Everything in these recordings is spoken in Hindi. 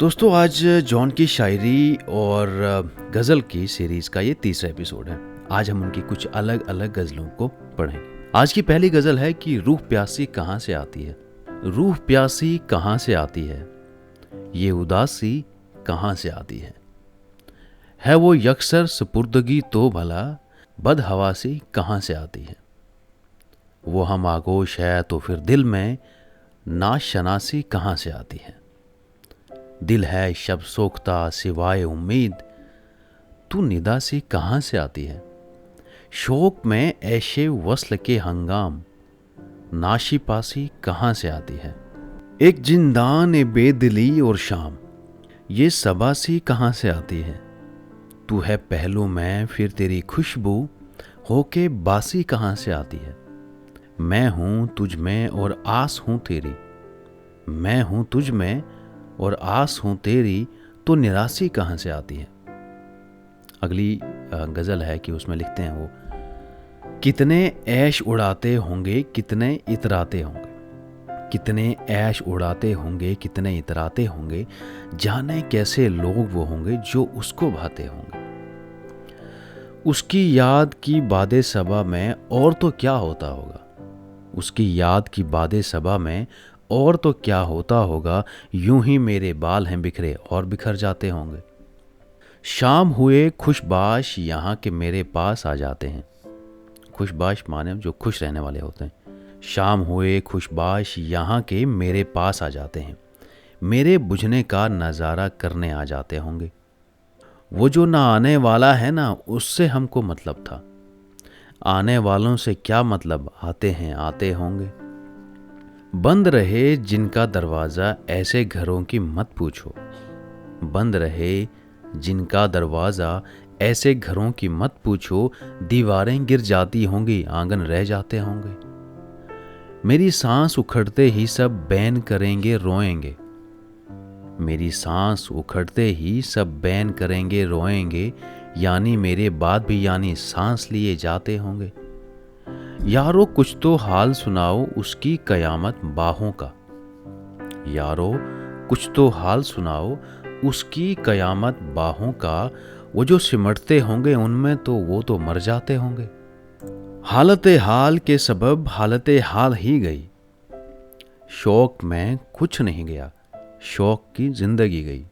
दोस्तों आज जॉन की शायरी और गज़ल की सीरीज़ का ये तीसरा एपिसोड है। आज हम उनकी कुछ अलग अलग गज़लों को पढ़ेंगे। आज की पहली गज़ल है कि रूह प्यासी कहाँ से आती है। रूह प्यासी कहाँ से आती है, ये उदासी कहाँ से आती है वो यकसर सुपुर्दगी तो भला बदहवासी कहाँ से आती है। वो हम आगोश है तो फिर दिल में नाशनासी कहाँ से आती है। दिल है शब सोखता सिवाय उम्मीद, तू निदा सी कहाँ से आती है। शौक में ऐशे वस्ल के हंगाम, नाशी पासी कहाँ से आती है। एक जिंदान ए बेदिली और शाम, ये सबासी कहाँ से आती है। तू है पहलू में फिर तेरी खुशबू, होके बासी कहाँ से आती है। मैं हूँ तुझ में और आस हूँ तेरी, मैं हूँ तुझ में और आस हूं तेरी, तो निराशी कहाँ से आती है। अगली गज़ल है कि उसमें लिखते हैं वो, कितने ऐश उड़ाते होंगे कितने इतराते होंगे, कितने ऐश उड़ाते होंगे कितने इतराते होंगे, जाने कैसे लोग वो होंगे जो उसको भाते होंगे। उसकी याद की बादे सबा में और तो क्या होता होगा, उसकी याद की बादे सबा में और तो क्या होता होगा। यूं ही मेरे बाल हैं बिखरे और बिखर जाते होंगे। शाम हुए खुशबाश यहाँ के मेरे पास आ जाते हैं। खुशबाश माने जो खुश रहने वाले होते हैं। शाम हुए खुशबाश यहाँ के मेरे पास आ जाते हैं, मेरे बुझने का नज़ारा करने आ जाते होंगे। वो जो ना आने वाला है ना, उससे हमको मतलब था। आने वालों से क्या मतलब, आते हैं आते होंगे। बंद रहे जिनका दरवाज़ा ऐसे घरों की मत पूछो, बंद रहे जिनका दरवाज़ा ऐसे घरों की मत पूछो। दीवारें गिर जाती होंगी आंगन रह जाते होंगे। मेरी सांस उखड़ते ही सब बैन करेंगे रोएंगे, मेरी सांस उखड़ते ही सब बैन करेंगे रोएंगे। यानी मेरे बाद भी यानी सांस लिए जाते होंगे। यारो कुछ तो हाल सुनाओ उसकी कयामत बाहों का, यारो कुछ तो हाल सुनाओ उसकी कयामत बाहों का। वो जो सिमटते होंगे उनमें तो वो तो मर जाते होंगे। हालत हाल के सबब हालत हाल ही गई, शौक में कुछ नहीं गया, शौक की जिंदगी गई।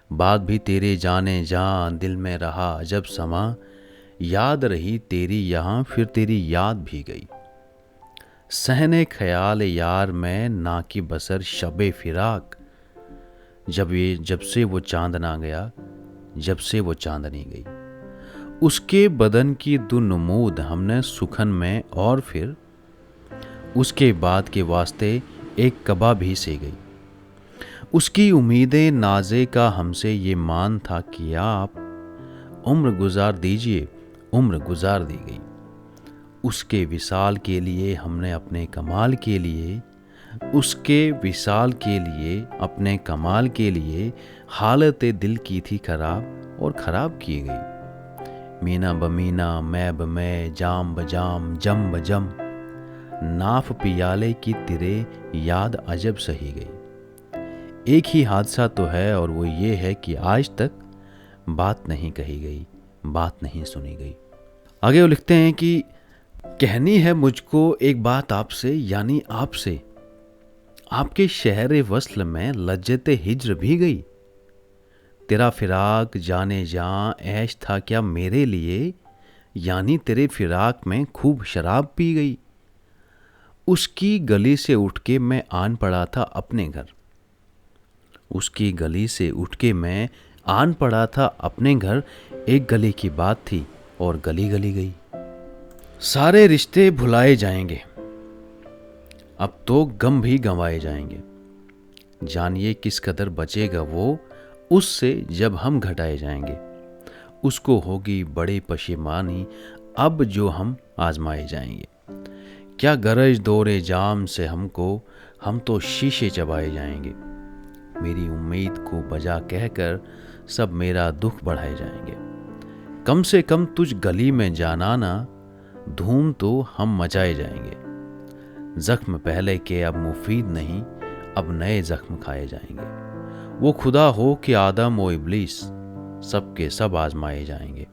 बात भी तेरे जाने जान दिल में रहा अजब समा, याद रही तेरी यहाँ फिर तेरी याद भी गई। सहने ख्याल यार में ना की बसर शबे फिराक, जब से वो चांद ना गया, जब से वो चांदनी गई। उसके बदन की दो नमूद हमने सुखन में और फिर उसके बाद के वास्ते एक कबा भी से गई। उसकी उम्मीदें नाजे का हमसे ये मान था कि आप उम्र गुजार दीजिए, उम्र गुजार दी गई। उसके विसाल के लिए हमने अपने कमाल के लिए, उसके विसाल के लिए अपने कमाल के लिए हालत दिल की थी खराब और ख़राब की गई। मीना बमीना मैं बमै जाम बजाम जम बजम, नाफ पियाले की तिरे याद अजब सही गई। एक ही हादसा तो है और वो ये है कि आज तक बात नहीं कही गई, बात नहीं सुनी गई। आगे वो लिखते हैं कि कहनी है मुझको एक बात आपसे, यानी आपसे। आपके शहर वस्ल में लज्जते हिज्र भी गई। तेरा फिराक जाने जां ऐश था क्या मेरे लिए, यानी तेरे फिराक में खूब शराब पी गई। उसकी गली से उठ के मैं आन पड़ा था अपने घर, उसकी गली से उठ के मैं आन पड़ा था अपने घर। एक गली की बात थी और गली गली गई। सारे रिश्ते भुलाए जाएंगे, अब तो गम भी गंवाए जाएंगे। जानिए किस कदर बचेगा वो उससे जब हम घटाए जाएंगे। उसको होगी बड़ी पशेमानी अब जो हम आजमाए जाएंगे। क्या गरज दौरे जाम से हमको, हम तो शीशे चबाए जाएंगे। मेरी उम्मीद को बजा कहकर सब मेरा दुख बढ़ाए जाएंगे। कम से कम तुझ गली में जाना ना, धूम तो हम मचाए जाएंगे। जख्म पहले के अब मुफीद नहीं, अब नए जख्म खाए जाएंगे। वो खुदा हो कि आदम व इब्लीस सबके सब आजमाए जाएंगे।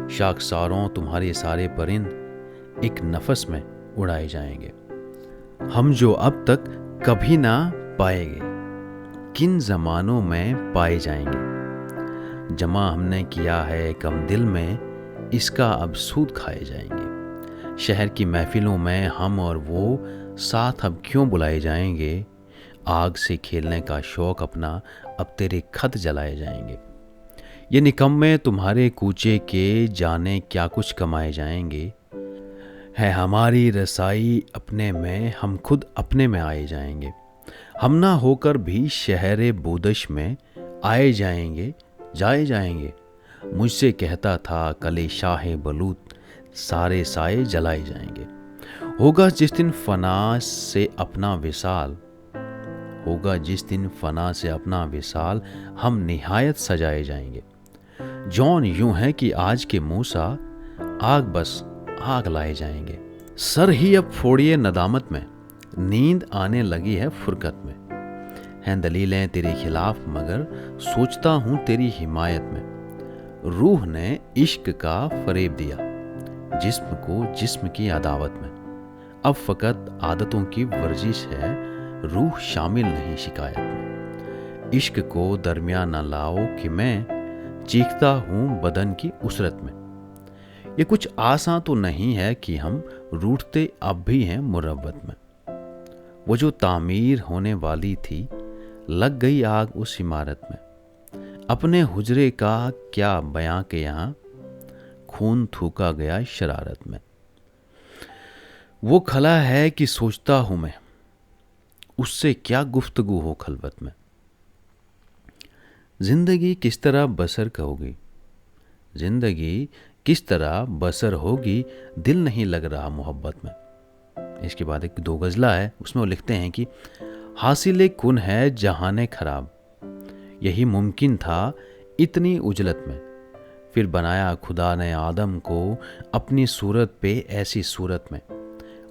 शाखसारों तुम्हारे सारे परिंद एक नफस में उड़ाए जाएंगे। हम जो अब तक कभी ना पाएंगे, किन जमानों में पाए जाएंगे। जमा हमने किया है कम दिल में, इसका अब सूद खाए जाएंगे। शहर की महफिलों में हम और वो साथ अब क्यों बुलाए जाएंगे। आग से खेलने का शौक अपना अब तेरे खत जलाए जाएंगे। ये निकम्मे तुम्हारे कूचे के जाने क्या कुछ कमाए जाएंगे। है हमारी रसाई अपने में, हम खुद अपने में आए जाएंगे। हम ना होकर भी शहरे बोदश में आए जाएंगे, जाए जाएंगे। मुझसे कहता था कले शाह बलूत, सारे साए जलाए जाएंगे। होगा जिस दिन फना से अपना विसाल, होगा जिस दिन फना से अपना विसाल, हम निहायत सजाए जाएंगे। जौन यूं है कि आज के मूसा, आग बस आग लाए जाएंगे। सर ही अब फोड़िए नदामत में, नींद आने लगी है फुरकत में। हैं दलीलें तेरे खिलाफ मगर सोचता हूं तेरी हिमायत में। रूह ने इश्क का फरेब दिया, जिस्म को जिस्म की अदावत में। अब फकत आदतों की वर्जिश है, रूह शामिल नहीं शिकायत में। इश्क को दरमियान न लाओ कि मैं चीखता हूं बदन की उसरत में। ये कुछ आसान तो नहीं है कि हम रूठते अब भी हैं मुरव्वत में। वो जो तामीर होने वाली थी, लग गई आग उस इमारत में। अपने हुजरे का क्या बयां के यहाँ, खून थूका गया शरारत में। वो खला है कि सोचता हूं मैं, उससे क्या गुफ्तगू हो खलवत में। जिंदगी किस तरह बसर होगी, जिंदगी किस तरह बसर होगी, दिल नहीं लग रहा मोहब्बत में। इसके बाद एक दो गज़ला है, उसमें वो लिखते हैं कि हासिल कुन है जहाने खराब, यही मुमकिन था इतनी उजलत में। फिर बनाया खुदा ने आदम को अपनी सूरत पे ऐसी सूरत में।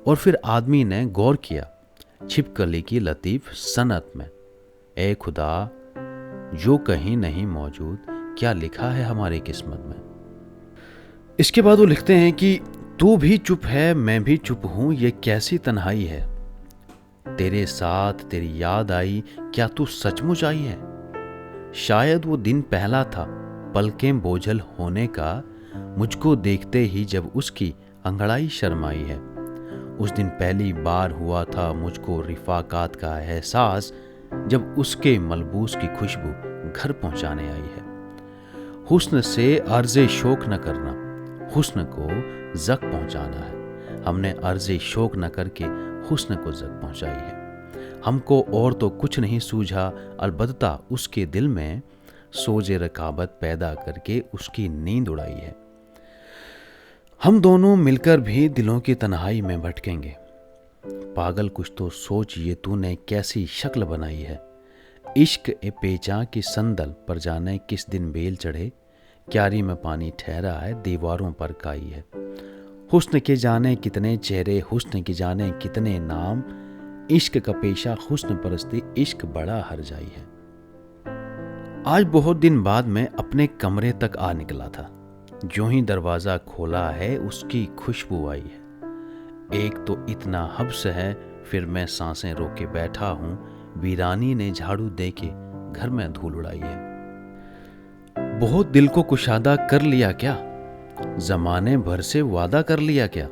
और फिर आदमी ने गौर किया छिपकली की लतीफ़ सनत में। ए खुदा जो कहीं नहीं मौजूद, क्या लिखा है हमारी किस्मत में। इसके बाद वो लिखते हैं कि तू भी चुप है मैं भी चुप हूं, ये कैसी तन्हाई है। तेरे साथ तेरी याद आई, क्या तू सचमुच आई है। शायद वो दिन पहला था पलकें बोझल होने का, मुझको देखते ही जब उसकी अंगड़ाई शर्माई है। उस दिन पहली बार हुआ था मुझको रिफाकात का एहसास, जब उसके मलबूस की खुशबू घर पहुंचाने आई है। हुस्न से अर्ज़े शौक न करना, हुस्न को ज़क पहुंचाना है। हमने अर्ज़े शौक न करके हुस्न को ज़क पहुंचाई है। हमको और तो कुछ नहीं सूझा, अलबत्ता उसके दिल में सोजे रकाबत पैदा करके उसकी नींद उड़ाई है। हम दोनों मिलकर भी दिलों की तन्हाई में भटकेंगे। पागल कुछ तो सोच ये तूने कैसी शक्ल बनाई है। इश्क ए पेचा की संदल पर जाने किस दिन बेल चढ़े, क्यारी में पानी ठहरा है दीवारों पर काई है। हुस्न के जाने कितने चेहरे, हुस्न की जाने कितने नाम, इश्क का पेशा हुस्न परस्ती, इश्क बड़ा हरजाई है। आज बहुत दिन बाद मैं अपने कमरे तक आ निकला था। जो ही दरवाज़ा खोला है उसकी खुशबू आई है। एक तो इतना हब्स है, फिर मैं सांसें रोके बैठा हूँ। वीरानी ने झाड़ू दे के घर में धूल उड़ाई है। बहुत दिल को कुशादा कर लिया क्या, जमाने भर से वादा कर लिया क्या।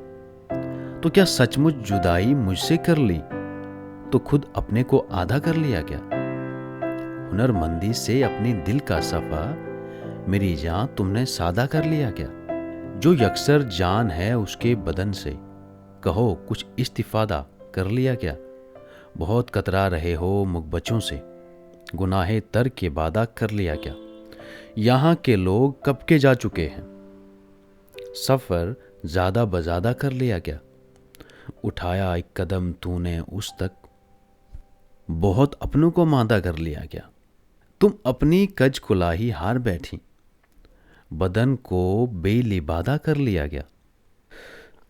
तो क्या सचमुच जुदाई मुझसे कर ली, तो खुद अपने को आधा कर लिया क्या। हुनरमंदी से अपनी दिल का सफा, मेरी जान तुमने सादा कर लिया क्या। जो यकसर जान है उसके बदन से, कहो कुछ इस्तिफादा कर लिया क्या। बहुत कतरा रहे हो मुगबचों से, गुनाहे तर के वादा कर लिया क्या। यहाँ के लोग कब के जा चुके हैं, सफ़र ज़्यादा बज़्यादा कर लिया क्या। उठाया एक कदम तूने उस तक, बहुत अपनों को मादा कर लिया क्या। तुम अपनी कज कुलाही हार बैठी, बदन को बेलिबादा कर लिया क्या।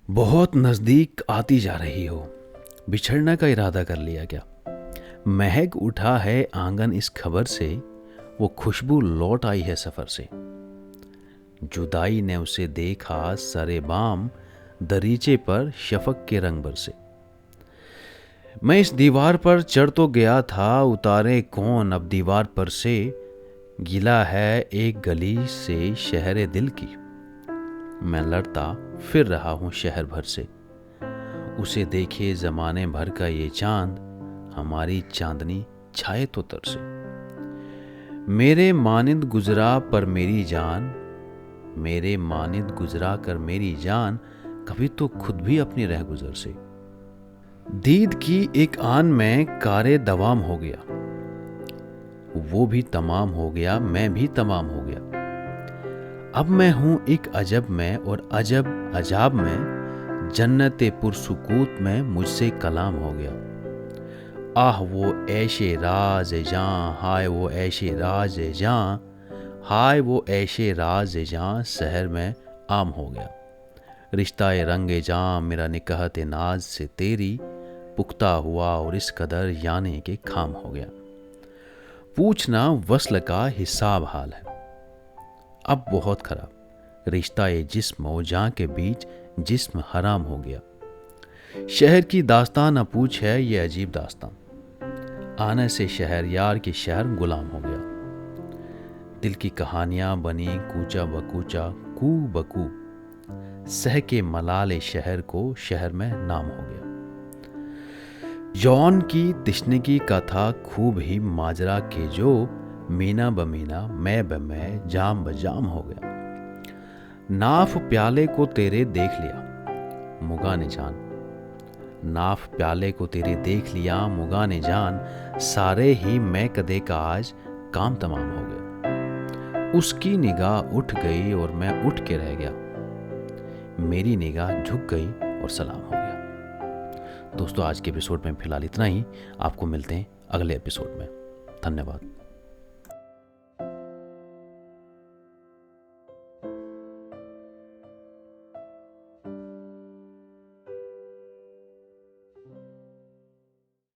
बहुत नज़दीक आती जा रही हो, बिछड़ने का इरादा कर लिया क्या। महक उठा है आंगन इस खबर से, वो खुशबू लौट आई है सफ़र से। जुदाई ने उसे देखा सरे बाम, दरीचे पर शफक के रंग बरसे। मैं इस दीवार पर चढ़ तो गया था, उतारे कौन अब दीवार पर से। गिला है एक गली से शहर दिल की, मैं लड़ता फिर रहा हूँ शहर भर से। उसे देखे ज़माने भर का ये चांद, हमारी चांदनी छाए तो तरसे। मेरे मानिंद गुजरा पर मेरी जान, मेरे मानिंद गुजरा कर मेरी जान, कभी तो खुद भी अपनी रह गुजर से। दीद की एक आन में कारे दवाम हो गया, वो भी तमाम हो गया, मैं भी तमाम हो गया। अब मैं हूं एक अजब में और अजब अजाब में, जन्नते पुरसुकूत में मुझसे कलाम हो गया। आह वो ऐशे राज जां, हाय वो ऐशे राज जां, हाय वो ऐशे राज जां, शहर में आम हो गया। रिश्ता ए रंगे जां मेरा निकहत नाज से तेरी, पुख्ता हुआ और इस कदर यानी के खाम हो गया। पूछना वस्ल का हिसाब हाल है, अब बहुत खराब। रिश्ता ए जिस्म और जां के बीच जिस्म हराम हो गया। शहर की दास्तान न पूछ है ये अजीब दास्तान, आने से शहर यार की शहर गुलाम हो गया। दिल की कहानियां बनी कूचा बकूचा, कू बकू, सह के मलाले शहर को शहर में नाम हो गया। यौन की तिश्नगी का था खूब ही माजरा के जो, मीना बमीना मैं बमै जाम बजाम हो गया। नाफ प्याले को तेरे देख लिया मुगा ने जान, नाफ प्याले को तेरे देख लिया मुगा ने जान, सारे ही मैं कदे का आज काम तमाम हो गया। उसकी निगाह उठ गई और मैं उठ के रह गया, मेरी निगाह झुक गई और सलाम हो गया। दोस्तों आज के एपिसोड में फिलहाल इतना ही, आपको मिलते हैं अगले एपिसोड में। धन्यवाद।